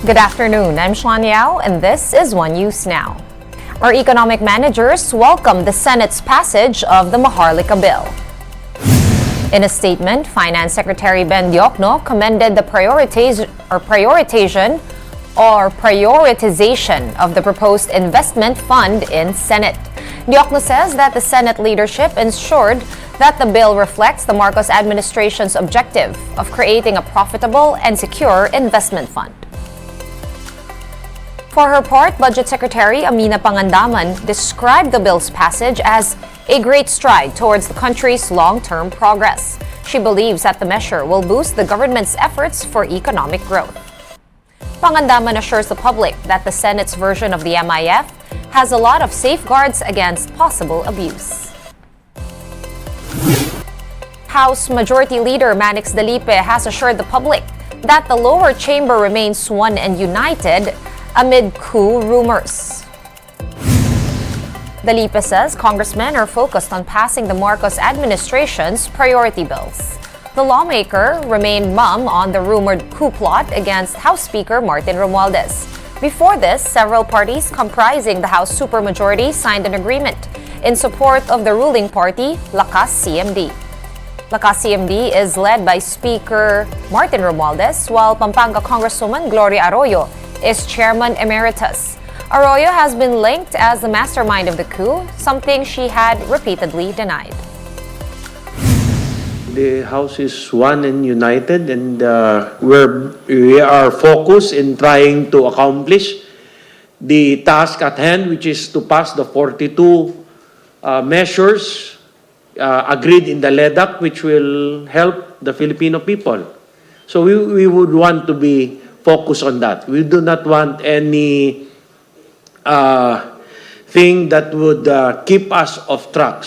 Good afternoon, I'm Sean Yao, and this is One News Now. Our economic managers welcome the Senate's passage of the Maharlika Bill. In a statement, Finance Secretary Ben Diokno commended the prioritization of the proposed investment fund in Senate. Diokno says that the Senate leadership ensured that the bill reflects the Marcos administration's objective of creating a profitable and secure investment fund. For her part, Budget Secretary Amina Pangandaman described the bill's passage as a great stride towards the country's long-term progress. She believes that the measure will boost the government's efforts for economic growth. Pangandaman assures the public that the Senate's version of the MIF has a lot of safeguards against possible abuse. House Majority Leader Manix Dalipe has assured the public that the lower chamber remains one and united amid coup rumors. Dalipe says congressmen are focused on passing the Marcos administration's priority bills. The lawmaker remained mum on the rumored coup plot against House Speaker Martin Romualdez. Before this, several parties comprising the House supermajority signed an agreement in support of the ruling party, Lakas CMD. Lakas CMD is led by Speaker Martin Romualdez, while Pampanga Congresswoman Gloria Arroyo is Chairman Emeritus. Arroyo has been linked as the mastermind of the coup, something she had repeatedly denied. The House is one and united, and we are focused in trying to accomplish the task at hand, which is to pass the 42 measures agreed in the LEDAC, which will help the Filipino people. So we would want to be focused on that. We do not want any thing that would keep us off track.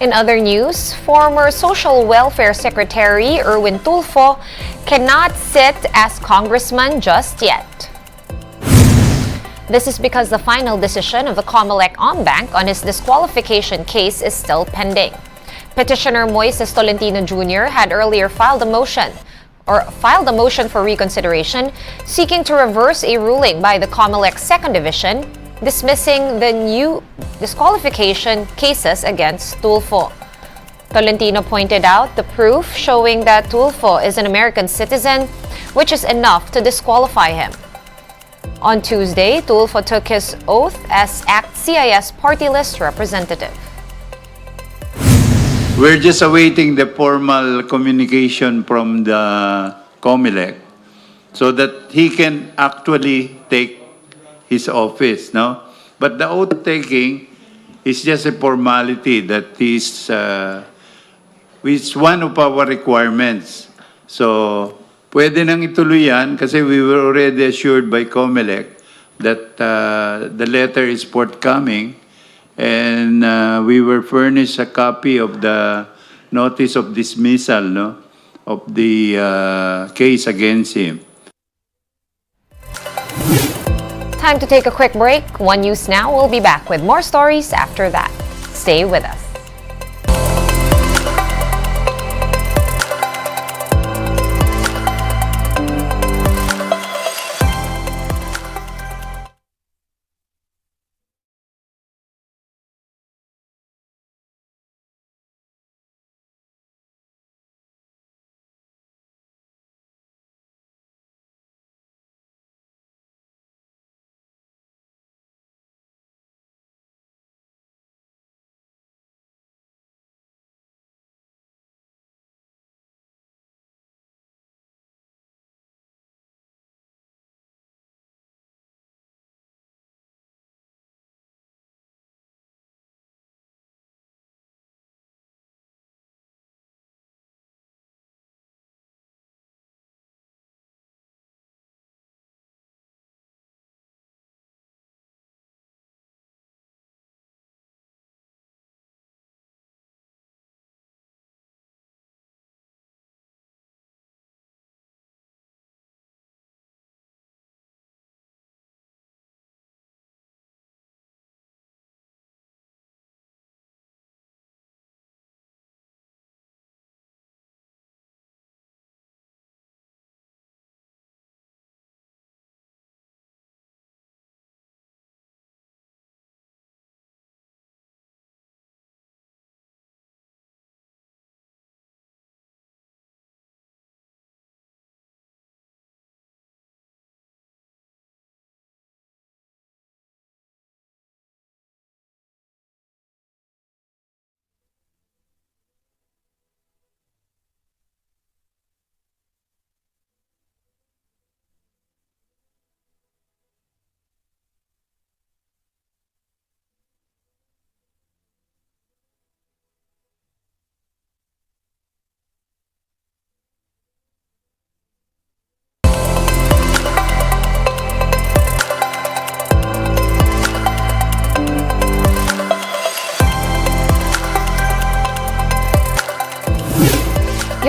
In other news, former Social Welfare Secretary Erwin Tulfo cannot sit as congressman just yet. This is because the final decision of the COMELEC Ombank on his disqualification case is still pending. Petitioner Moises Tolentino Jr. had earlier filed a motion for reconsideration seeking to reverse a ruling by the COMELEC Second Division dismissing the new disqualification cases against Tulfo. Tolentino pointed out the proof showing that Tulfo is an American citizen, which is enough to disqualify him. On Tuesday, Tulfo took his oath as ACT-CIS party list representative. We're just awaiting the formal communication from the COMELEC so that he can actually take his office, no? But the oath taking is just a formality that is one of our requirements. So, pwede nang ituloy yan kasi we were already assured by COMELEC that the letter is forthcoming, and we were furnished a copy of the notice of dismissal, no, of the case against him. Time to take a quick break. One News Now will be back with more stories after that. Stay with us.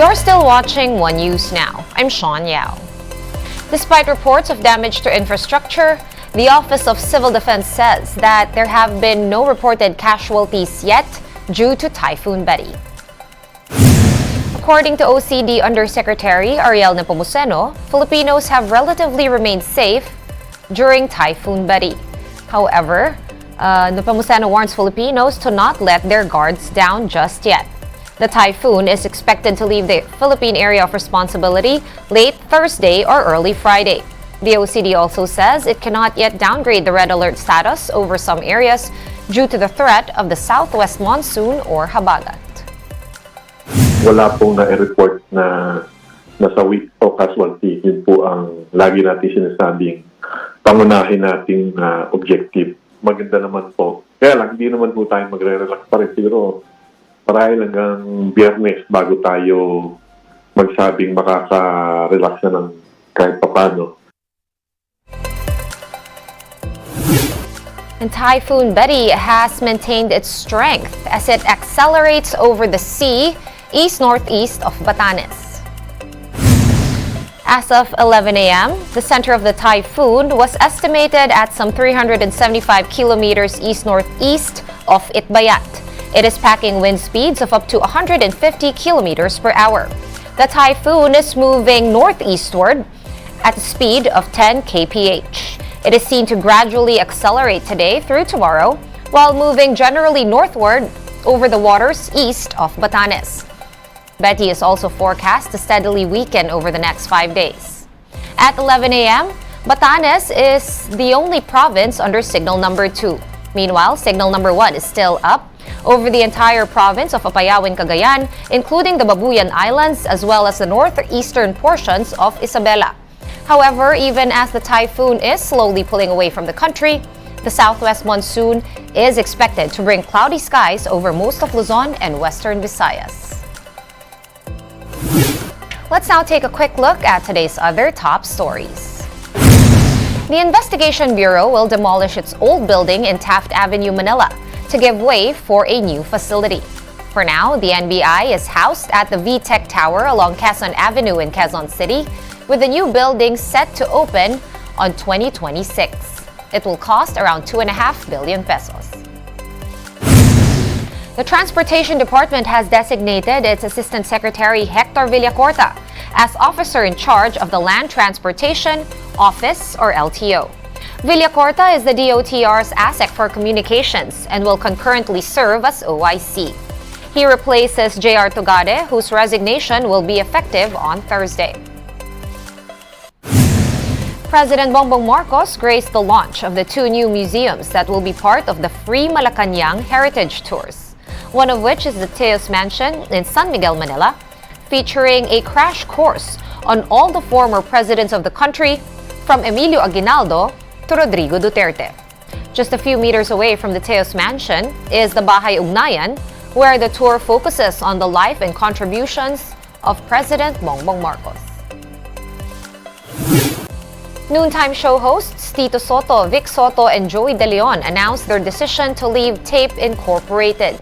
You're still watching One News Now. I'm Sean Yao. Despite reports of damage to infrastructure, the Office of Civil Defense says that there have been no reported casualties yet due to Typhoon Betty. According to OCD Undersecretary Ariel Nepomuceno, Filipinos have relatively remained safe during Typhoon Betty. However, Nepomuceno warns Filipinos to not let their guards down just yet. The typhoon is expected to leave the Philippine area of responsibility late Thursday or early Friday. The OCD also says it cannot yet downgrade the red alert status over some areas due to the threat of the southwest monsoon or habagat. Wala pong na-report na nasawi o casualty. Yun po ang lagi natin sinasabing pangunahin nating objective. Maganda naman po. Kaya lang, hindi naman po tayo magre-relax pa rin. Siguro, marahil hanggang Biyernes bago tayo magsabing makaka-relax na ng kahit papano. And Typhoon Betty has maintained its strength as it accelerates over the sea east-northeast of Batanes. As of 11 a.m., the center of the typhoon was estimated at some 375 kilometers east-northeast of Itbayat. It is packing wind speeds of up to 150 kilometers per hour. The typhoon is moving northeastward at a speed of 10 kph. It is seen to gradually accelerate today through tomorrow while moving generally northward over the waters east of Batanes. Betty is also forecast to steadily weaken over the next 5 days. At 11 a.m., Batanes is the only province under signal number 2. Meanwhile, signal number 1 is still up over the entire province of Apayao, Cagayan, including the Babuyan Islands as well as the northeastern portions of Isabela. However, even as the typhoon is slowly pulling away from the country, the southwest monsoon is expected to bring cloudy skies over most of Luzon and western Visayas. Let's now take a quick look at today's other top stories. The Investigation Bureau will demolish its old building in Taft Avenue, Manila, to give way for a new facility. For now, the NBI is housed at the VTech Tower along Quezon Avenue in Quezon City, with the new building set to open on 2026. It will cost around 2.5 billion pesos. The Transportation Department has designated its Assistant Secretary Hector Villacorta as officer in charge of the Land Transportation Office or LTO. Villacorta is the DOTR's ASEC for communications and will concurrently serve as OIC. He replaces J.R. Tugade, whose resignation will be effective on Thursday. President Bongbong Marcos graced the launch of the 2 new museums that will be part of the free Malacanang Heritage Tours, one of which is the Teos Mansion in San Miguel, Manila, featuring a crash course on all the former presidents of the country, from Emilio Aguinaldo to Rodrigo Duterte. Just a few meters away from the Teos Mansion is the Bahay Ugnayan, where the tour focuses on the life and contributions of President Bongbong Marcos. Noontime show hosts Tito Soto, Vic Soto, and Joey De Leon announced their decision to leave Tape Incorporated.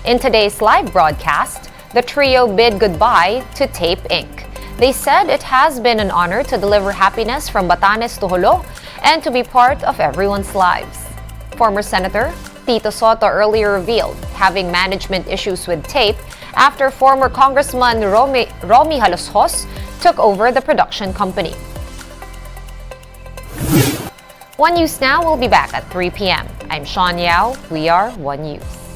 In today's live broadcast, the trio bid goodbye to Tape Inc. They said it has been an honor to deliver happiness from Batanes to Jolo and to be part of everyone's lives. Former Senator Tito Soto earlier revealed having management issues with Tape after former Congressman Romy Haloshos took over the production company. One News Now will be back at 3 p.m. I'm Sean Yao. We are One News.